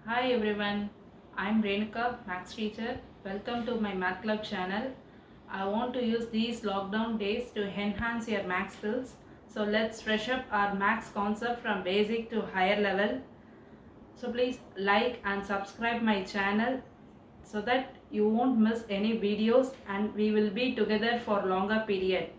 Hi everyone, I'm Renuka, Maths teacher. Welcome to my Math Club channel. I want to use these lockdown days to enhance your math skills. So let's fresh up our maths concept from basic to higher level. So please like and subscribe my channel so that you won't miss any videos and we will be together for longer period.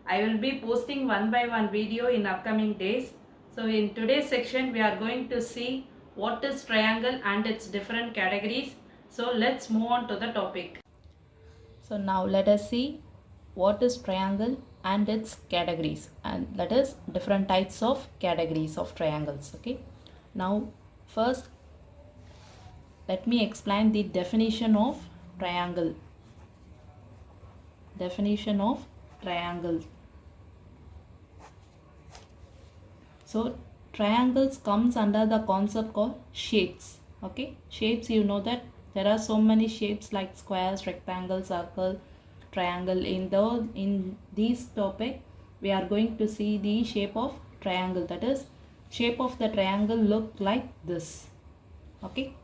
I will be posting one by one video in upcoming days. So in today's section we are going to see what is triangle and its different categories. So let's move on to the topic. So now let us see what is triangle and its categories, and that is different types of categories of triangles. Okay. Now first let me explain the definition of triangle. Definition of triangle. So triangles comes under the concept called shapes. Okay. Shapes, you know that there are so many shapes like squares, rectangle, circle, triangle. In this topic we are going to see the shape of triangle, that is shape of the triangle look like this. Okay.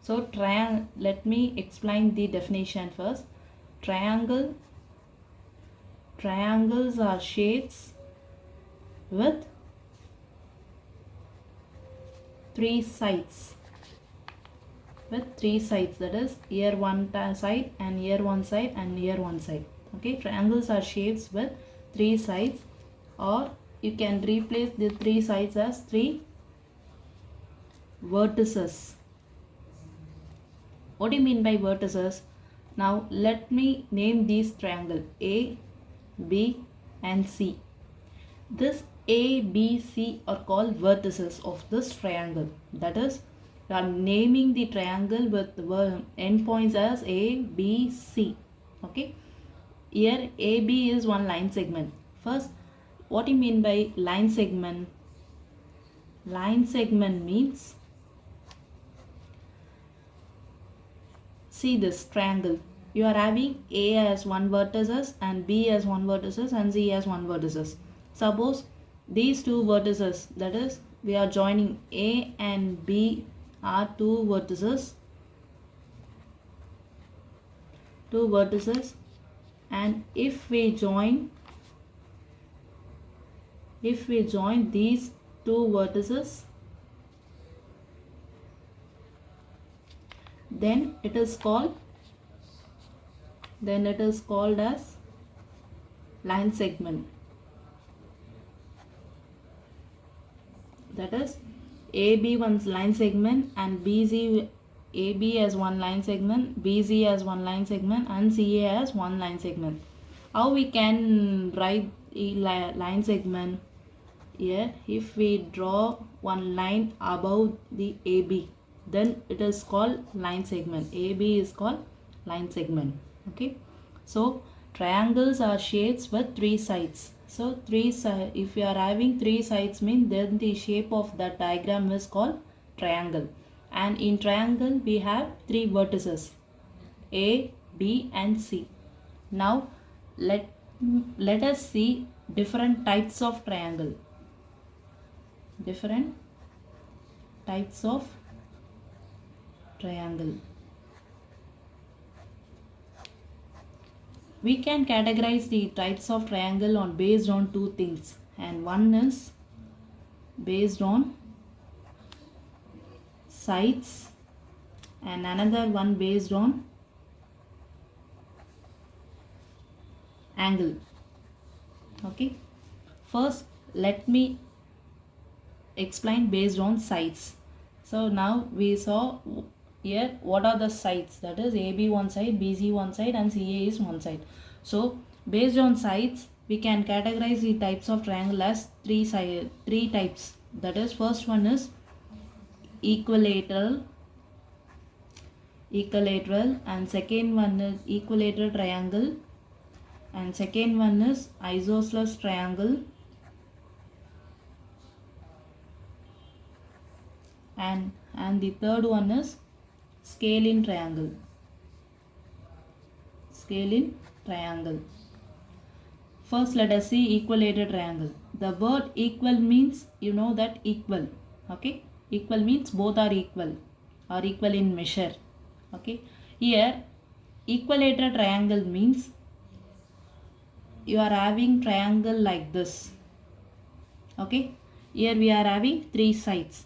So let me explain the definition first. Triangles are shapes with three sides. That is here one side and here one side and here one side. Okay. Triangles are shapes with three sides, or you can replace the three sides as three vertices. What do you mean by vertices? Now let me name these triangle A, B and C. This A, B, C are called vertices of this triangle. That is, we are naming the triangle with endpoints as A, B, C. Okay. Here AB is one line segment. First, what do you mean by line segment? Line segment means, see this triangle. You are having A as one vertices and B as one vertices and C as one vertices. Suppose these two vertices, that is we are joining A and B are two vertices, and if we join these two vertices, then it is called as line segment. That is AB one's line segment and BC, AB as one line segment, BC as one line segment and CA as one line segment. How we can write a line segment? Here if we draw one line above the AB, then it is called line segment. AB is called line segment. Okay. So triangles are shapes with three sides. So if you are having three sides mean, then the shape of that diagram is called triangle. And in triangle we have three vertices A, B and C. Now let us see different types of triangle. Different types of triangle. We can categorize the types of triangle based on two things, and one is based on sides and another one based on angle. Okay. First let me explain based on sides. So now we saw here what are the sides, that is AB one side, BC one side and CA is one side. So based on sides we can categorize the types of triangle as three types. That is, first one is equilateral, and second one is equilateral triangle, and second one is isosceles triangle, and the third one is scalene triangle. First let us see equilateral triangle. The word equal means, you know that equal. Okay. Equal means both are equal. or equal in measure. Okay, here equilateral triangle means you are having triangle like this. Okay, here we are having three sides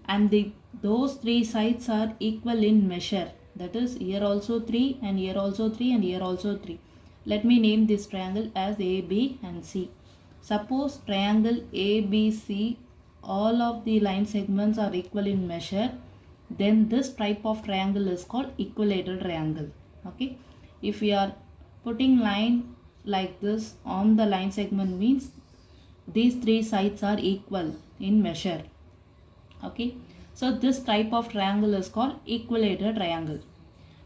and those three sides are equal in measure. That is, here also 3 and here also 3 and here also 3. Let me name this triangle as A, B and C. Suppose triangle ABC, all of the line segments are equal in measure, then this type of triangle is called equilateral triangle. Okay, if we are putting line like this on the line segment means these three sides are equal in measure. Okay, so this type of triangle is called equilateral triangle.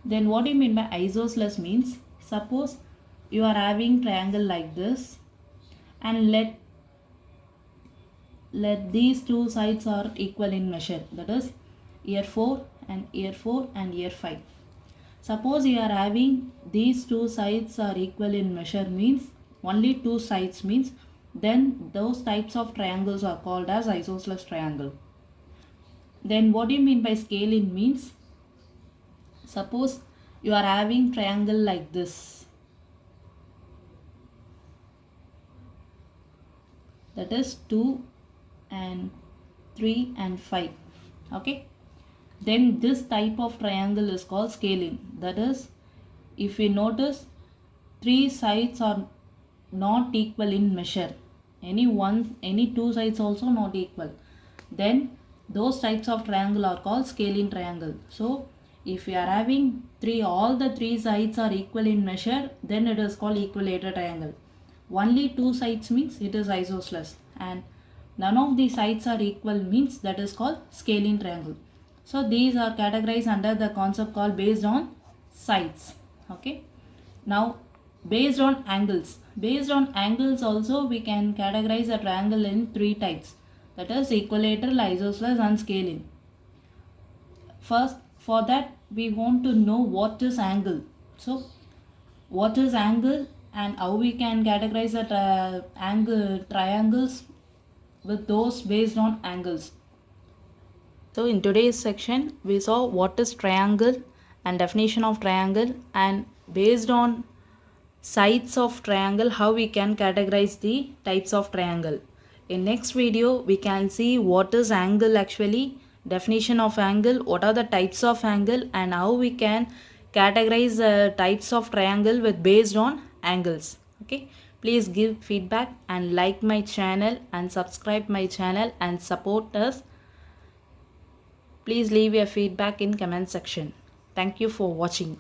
Then what do you mean by isosceles means, suppose you are having triangle like this and let these two sides are equal in measure, that is here 4 and here 4 and here 5. Suppose you are having these two sides are equal in measure means only two sides means, then those types of triangles are called as isosceles triangle. Then what do you mean by scaling means, suppose you are having triangle like this, that is 2 and 3 and 5. Okay, then this type of triangle is called scaling. That is, if we notice three sides are not equal in measure, any two sides also not equal, then those types of triangle are called scaling triangle. So if we are having all the three sides are equal in measure, then it is called equilateral triangle. Only two sides means it is isosceles, and none of the sides are equal means that is called scaling triangle. So these are categorized under the concept called based on sides. Okay, now based on angles. Based on angles also we can categorize a triangle in three types, that is equilateral, isosceles and scaling. First, for that we want to know what is angle. So what is angle and how we can categorize the angle triangles with those based on angles. So in today's section we saw what is triangle and definition of triangle, and based on sides of triangle how we can categorize the types of triangle. In next video we can see what is angle actually, definition of angle, what are the types of angle, and how we can categorize the types of triangle with based on angles. Okay, please give feedback and like my channel and subscribe my channel and support us. Please leave your feedback in comment section. Thank you for watching.